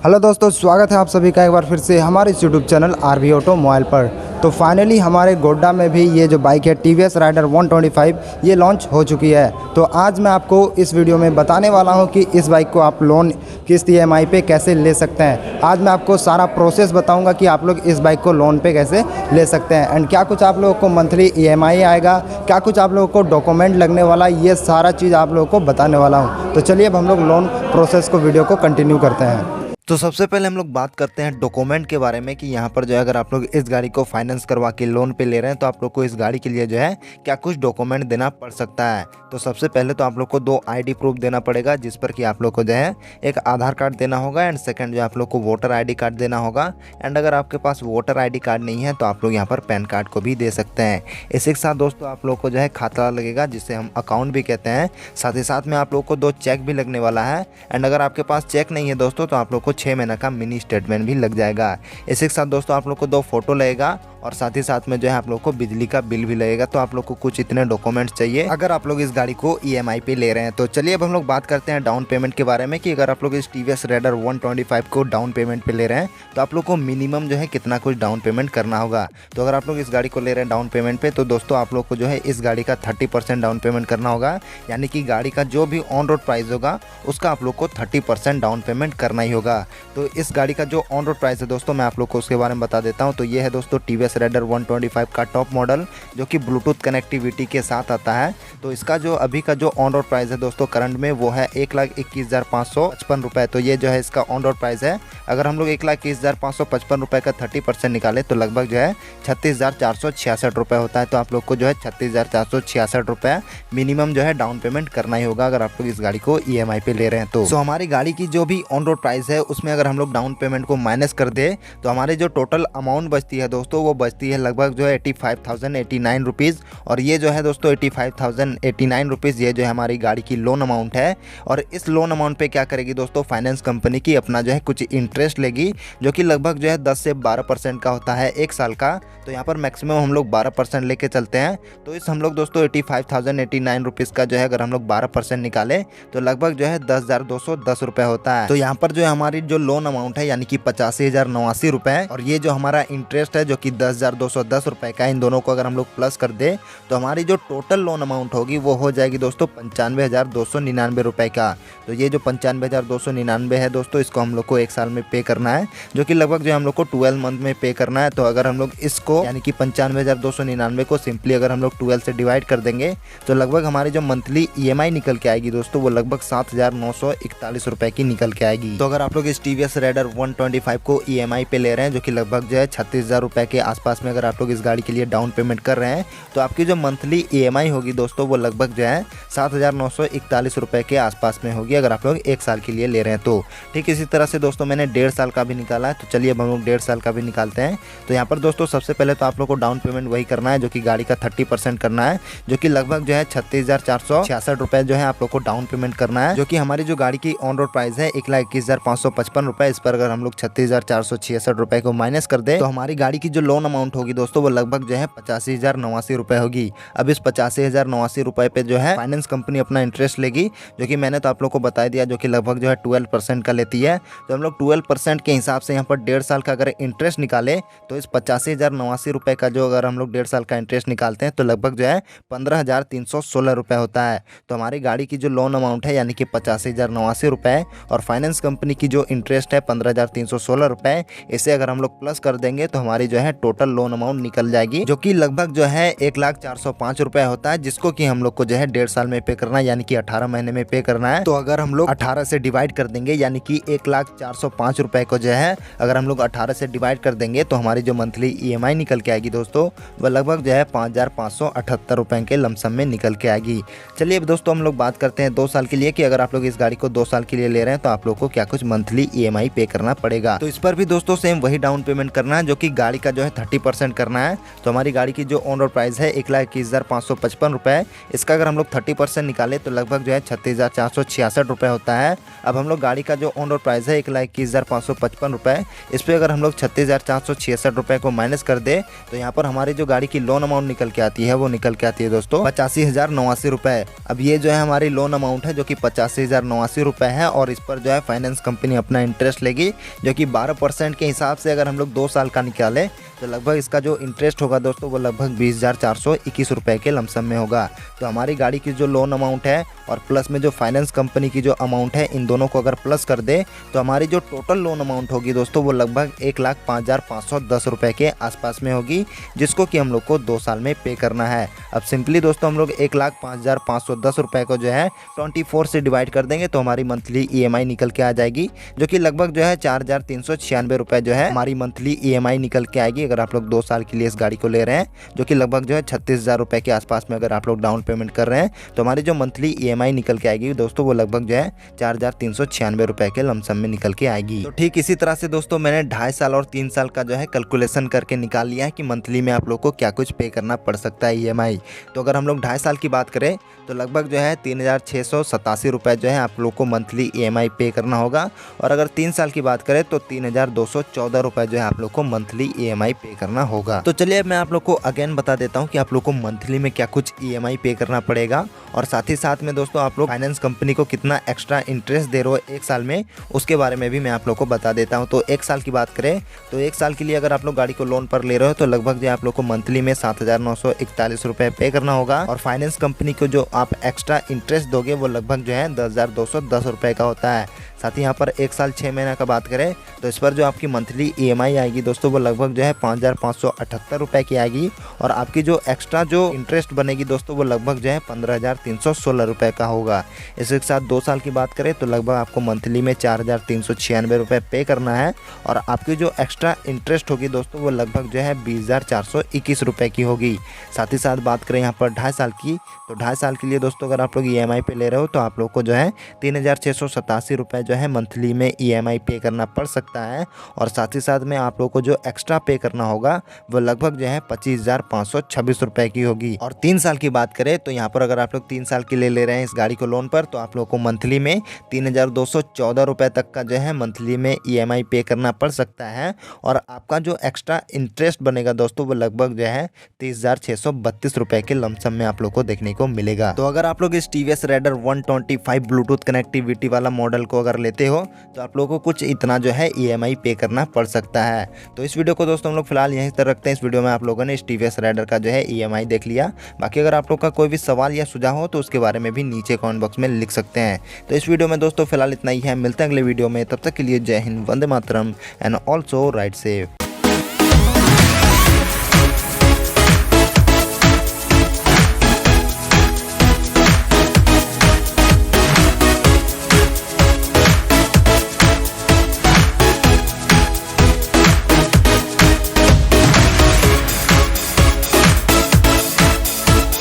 Hello दोस्तों, स्वागत है आप सभी का एक बार फिर से हमारे इस YouTube channel RV automobile पर। तो फाइनली हमारे गोड्डा में भी ये जो बाइक है टीवीएस राइडर 125 ये लॉन्च हो चुकी है। तो आज मैं आपको इस वीडियो में बताने वाला हूं कि इस बाइक को आप लोन किस्त ईएमआई पे कैसे ले सकते हैं। आज मैं आपको सारा प्रोसेस बताऊंगा कि आप लोग इस बाइक को लोन पे कैसे ले सकते हैं एंड क्या कुछ आप लोगों को मंथली ईएमआई आएगा, क्या कुछ आप लोगों को डॉक्यूमेंट लगने वाला, ये सारा चीज़ आप लोगों को बताने वाला हूँ। तो चलिए अब हम लोग लोन प्रोसेस को वीडियो को कंटिन्यू करते हैं। तो सबसे पहले हम लोग बात करते हैं डॉक्यूमेंट के बारे में कि यहाँ पर जो है अगर आप लोग इस गाड़ी को फाइनेंस करवा के लोन पे ले रहे हैं तो आप लोग को इस गाड़ी के लिए जो है क्या कुछ डॉक्यूमेंट देना पड़ सकता है। तो सबसे पहले तो आप लोग को 2 आईडी प्रूफ देना पड़ेगा, जिस पर कि आप लोग को जो है एक आधार कार्ड देना होगा एंड सेकंड जो आप लोग को वोटर आईडी कार्ड देना होगा। एंड अगर आपके पास वोटर आईडी कार्ड नहीं है तो आप लोग यहाँ पर पैन कार्ड को भी दे सकते हैं। इसी के साथ दोस्तों आप लोग को जो है खाता लगेगा, जिसे हम अकाउंट भी कहते हैं। साथ ही साथ में आप लोग को 2 चेक भी लगने वाला है। एंड अगर आपके पास चेक नहीं है दोस्तों तो आप लोग को 6 महीने का मिनी स्टेटमेंट भी लग जाएगा। इसी के साथ दोस्तों आप लोग को 2 फोटो लगेगा और साथ ही साथ में जो है आप लोग को बिजली का बिल भी लगेगा। तो आप लोग को कुछ इतने डॉक्यूमेंट्स चाहिए अगर आप लोग इस गाड़ी को ईएमआई पे ले रहे हैं। तो चलिए अब हम लोग बात करते हैं डाउन पेमेंट के बारे में कि अगर आप लोग इस टीवीएस राइडर 125 को डाउन पेमेंट पे ले रहे हैं तो आप लोग को मिनिमम जो है कितना कुछ डाउन पेमेंट करना होगा। तो अगर आप लोग इस गाड़ी को ले रहे हैं डाउन पेमेंट पे तो दोस्तों आप लोग को जो है इस गाड़ी का 30% डाउन पेमेंट करना होगा, यानी कि गाड़ी का जो भी ऑन रोड प्राइस होगा उसका आप लोग को 30% डाउन पेमेंट करना ही होगा। तो इस गाड़ी का जो ऑन रोड प्राइस है दोस्तों मैं आप लोग को उसके बारे में बता देता हूँ। तो ये है दोस्तों टीवीएस राइडर 125 का टॉप मॉडल जो कि ब्लूटूथ कनेक्टिविटी के साथ आता है। तो इसका जो अभी का जो ऑन रोड प्राइस है दोस्तों करंट में वो है 1,21,555 रुपये। तो ये जो है इसका ऑन रोड प्राइस है। अगर हम लोग 1,21,555 रुपये का 30% निकाले तो लगभग जो है 36,466 रुपये होता है। तो आप लोग को जो है 36,466 रुपये मिनिमम जो है डाउन पेमेंट करना ही होगा अगर आप लोग इस गाड़ी को ईएमआई पे ले रहे हैं। तो हमारी गाड़ी की जो भी ऑन रोड प्राइस है उसमें अगर हम लोग डाउन पेमेंट को माइनस कर दे तो हमारे जो टोटल अमाउंट बचती है दोस्तों वो बचती है लगभग जो है 85,089 रुपीज़। और ये जो है दोस्तों 85,089 रुपीज़ ये जो है हमारी गाड़ी की लोन अमाउंट है। और इस लोन अमाउंट पे क्या करेगी दोस्तों फाइनेंस कंपनी की अपना जो है कुछ इंटरेस्ट लेगी, जो कि लगभग जो है 10 से 12% का होता है 1 साल का। तो यहाँ पर मैक्सिमम हम लोग 12% लेके चलते हैं। तो इस हम लोग दोस्तों 85,089 रुपीज़ का जो है अगर हम लोग 12% निकाले तो लगभग जो है 10,210 रुपये होता है। तो यहाँ पर जो है हमारी जो लोन अमाउंट है यानी कि 85,089 रुपये और ये जो हमारा इंटरेस्ट है जो कि 10,210 रुपये का, इन दोनों को अगर हम लोग प्लस कर दे तो हमारी जो टोटल लोन अमाउंट होगी वो हो जाएगी दोस्तों 95,299 रुपये का। तो ये जो 95,299 है दोस्तों इसको हम लोग को 1 साल में पे करना है, जो कि लगभग जो हम लोग को 12 मंथ में पे करना है। तो अगर हम लोग इसको यानी कि 95,299 को सिंपली अगर हम लोग 12 से डिवाइड कर देंगे तो लगभग हमारी जो मंथली ईएमआई निकल के आएगी दोस्तों वो लगभग 7,941 रुपये की निकल के आएगी। तो अगर आप लोग इस टीवीएस राइडर 125 को ईएमआई पे ले रहे हैं जो कि लगभग जो है 36,000 रुपये के आसपास में अगर आप लोग इस गाड़ी के लिए डाउन पेमेंट कर रहे हैं तो आपकी जो मंथली ईएमआई होगी दोस्तों वो लगभग जो है 7,941 रुपये के आसपास में होगी अगर आप लोग 1 साल के लिए ले रहे हैं। तो ठीक इसी तरह से दोस्तों मैंने 1.5 साल का भी निकाला है। तो चलिए अब हम लोग 1.5 साल का भी निकालते हैं। तो यहाँ पर दोस्तों सबसे पहले तो आप लोग को डाउन पेमेंट वही करना है जो कि गाड़ी का 30% करना है, जो कि लगभग जो है 36,466 रुपये जो है आप लोग को डाउन पेमेंट करना है, जो कि हमारी जो गाड़ी की ऑन रोड प्राइस है 1,21,555 रुपये। इस पर अगर हम लोग 36,466 रुपये को माइनस कर दे तो हमारी गाड़ी की जो लोन अमाउंट होगी दोस्तों वो लगभग जो है 85,089 रुपये होगी। अब इस 85,089 रुपये पे जो है फाइनेंस कंपनी अपना इंटरेस्ट लेगी, जो कि मैंने तो आप लोग को बता दिया जो कि लगभग जो है 12% का लेती है। तो हम लोग 12% के हिसाब से यहाँ पर 1.5 साल का अगर इंटरेस्ट निकाले तो इस 85,089 रुपये का जो अगर हम लोग 1.5 साल का इंटरेस्ट निकालते हैं तो लगभग जो है 15,316 रुपये होता है। तो हमारी गाड़ी की जो लोन अमाउंट है यानी कि 85,089 रुपये और फाइनेंस कंपनी की जो इंटरेस्ट है 15,316 रुपये, इसे अगर हम लोग प्लस कर देंगे तो हमारी जो है टोटल लोन अमाउंट निकल जाएगी, जो कि लगभग जो है 1,0405 रुपये होता है, जिसको कि हम लोग को जो है 1.5 साल में पे करना है यानी कि 18 महीने में पे करना है। तो अगर हम लोग 18 से डिवाइड कर देंगे यानी कि 1,0405 रुपये को जो है अगर हम लोग 18 से डिवाइड कर देंगे तो हमारी जो मंथली ईएमआई निकल के आएगी दोस्तों वह लगभग जो है 5,578 रुपये के लमसम में निकल के आएगी। चलिए अब दोस्तों हम लोग बात करते हैं 2 साल के लिए कि अगर आप लोग इस गाड़ी को 2 साल के लिए ले रहे हैं तो आप लोग को क्या कुछ मंथली ईएमआई पे करना पड़ेगा। तो इस पर भी दोस्तों सेम वही डाउन पेमेंट करना है जो कि गाड़ी का जो है 30% करना है। तो हमारी गाड़ी की जो ऑन रोड प्राइस है 1,21,555 रुपये, इसका अगर हम लोग 30% निकाले तो लगभग जो है 36,466 रुपये होता है। अब हम लोग गाड़ी का जो ऑन रोड प्राइस है 36,555 रुपये। इस पर अगर हम लोग 36,466 रुपये को माइनस कर दे तो यहाँ पर हमारी जो गाड़ी की लोन अमाउंट निकल के आती है वो निकल के आती है दोस्तों 85,089 रुपये। अब ये जो है हमारी लोन अमाउंट है जो कि 85,089 रुपये है और इस पर जो है फाइनेंस कंपनी अपना इंटरेस्ट लेगी जो कि 12% के हिसाब से अगर हम लोग 2 साल का निकालें तो लगभग इसका जो इंटरेस्ट होगा दोस्तों वो लगभग 20,421 रुपये के लमसम में होगा। तो हमारी गाड़ी की जो लोन अमाउंट है और प्लस में जो फाइनेंस कंपनी की जो अमाउंट है इन दोनों को अगर प्लस कर दे तो हमारी जो टोटल लोन अमाउंट होगी दोस्तों वो लगभग 1,05,510 रुपये के आसपास में होगी, जिसको कि हम लोग को 2 साल में पे करना है। अब सिंपली दोस्तों हम लोग 1,05,510 रुपये को जो है 24 से डिवाइड कर देंगे तो हमारी मंथली EMI निकल के आ जाएगी जो कि लगभग जो है 4,396 रुपये जो है हमारी मंथली EMI निकल के आएगी अगर आप लोग 2 साल के लिए इस गाड़ी को ले रहे हैं, जो कि लगभग जो है 36,000 रुपये के आसपास में अगर आप लोग डाउन पेमेंट कर रहे हैं तो हमारी जो मंथली EMI निकल के आएगी दोस्तों वो लगभग जो है 4,396 रुपये के लमसम में निकल के आएगी। तो ठीक इसी तरह से दोस्तों मैंने 2.5 साल और 3 साल का जो है कैलकुलेशन करके निकाल लिया है कि मंथली में आप लोग को क्या कुछ पे करना पड़ सकता है EMI। तो अगर हम लोग 2.5 साल की बात करें तो लगभग जो है 3,687 रुपये जो है आप लोग को मंथली EMI पे करना होगा और अगर 3 साल की बात करें तो 3,214 रुपये जो है आप लोग को मंथली EMI पे करना होगा। तो चलिए अब मैं आप लोग को अगेन बता देता हूँ कि आप लोग को मंथली में क्या कुछ EMI पे करना पड़ेगा और साथ ही साथ में दोस्तों आप लोग फाइनेंस कंपनी को कितना एक्स्ट्रा इंटरेस्ट दे रहे हो 1 साल में उसके बारे में भी मैं आप लोग को बता देता हूँ। तो 1 साल की बात करें तो 1 साल के लिए अगर आप लोग गाड़ी को लोन पर ले रहे हो तो लगभग जो आप लोग को मंथली में 7,941 रुपये पे करना होगा और फाइनेंस कंपनी को जो आप एक्स्ट्रा इंटरेस्ट दोगे वो लगभग जो है 10,210 रुपये का होता है। साथ ही यहाँ पर 1 साल 6 महीना का बात करें तो इस पर जो आपकी मंथली EMI आएगी दोस्तों वो लगभग जो है 5,578 रुपये की आएगी और आपकी जो एक्स्ट्रा जो इंटरेस्ट बनेगी दोस्तों वो लगभग जो है 15,316 रुपये का होगा। इसके साथ 2 साल की बात करें तो लगभग आपको मंथली में 4,396 रुपये पे करना है और आपकी जो एक्स्ट्रा इंटरेस्ट होगी दोस्तों वो लगभग जो है 20,421 रुपये की होगी। साथ ही साथ बात करें यहाँ पर 2.5 साल की तो 2.5 साल के लिए दोस्तों अगर आप लोग EMI पे ले रहे हो तो आप लोग को जो है 3,687 रुपये जो है मंथली में EMI पे करना पड़ सकता है और साथ ही साथ में आप लोग को जो एक्स्ट्रा पे करना होगा वो लगभग जो है 25,526 रुपये की होगी। और 3 साल की बात करें तो यहाँ पर अगर आप लोग 3 साल के लिए ले रहे हैं इस गाड़ी को लोन पर तो आप लोग को मंथली में 3,214 रुपये तक का जो है मंथली में EMI पे करना पड़ सकता है और आपका जो एक्स्ट्रा इंटरेस्ट बनेगा दोस्तों वो लगभग जो है 30,632 रुपये के लमसम में आप लोग को देखने को मिलेगा। तो अगर आप लोग इस TVS Raider 125 ब्लूटूथ कनेक्टिविटी वाला मॉडल को अगर लेते हो तो आप लोगों को कुछ इतना जो है EMI पे करना पड़ सकता है। तो इस वीडियो को दोस्तों हम लोग फिलहाल यहीं तक रखते हैं। इस वीडियो में आप लोगों ने इस TVS Raider का जो है EMI देख लिया। बाकी अगर आप लोग का कोई भी सवाल या सुझाव हो तो उसके बारे में भी नीचे कमेंट बॉक्स में लिख सकते हैं। तो इस वीडियो में दोस्तों फिलहाल इतना ही है, मिलते हैं अगले वीडियो में। तब तक के लिए जय Hind, Vande Mataram and also ride safe.